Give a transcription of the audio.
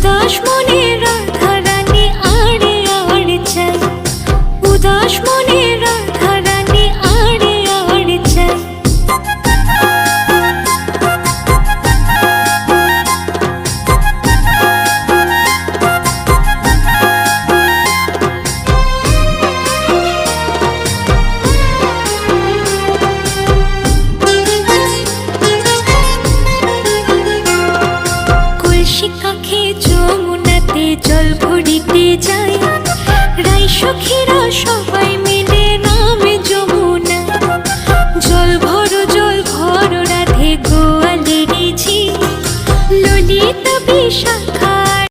উদাস মনে রাধা রানী আড়ে আড়ে চাই, উদাস মনে রাধা রানী আড়ে আড়ে চাই। কাখে যমুনাতে জল ভরিতে যাই, রাই সখীরা সবাই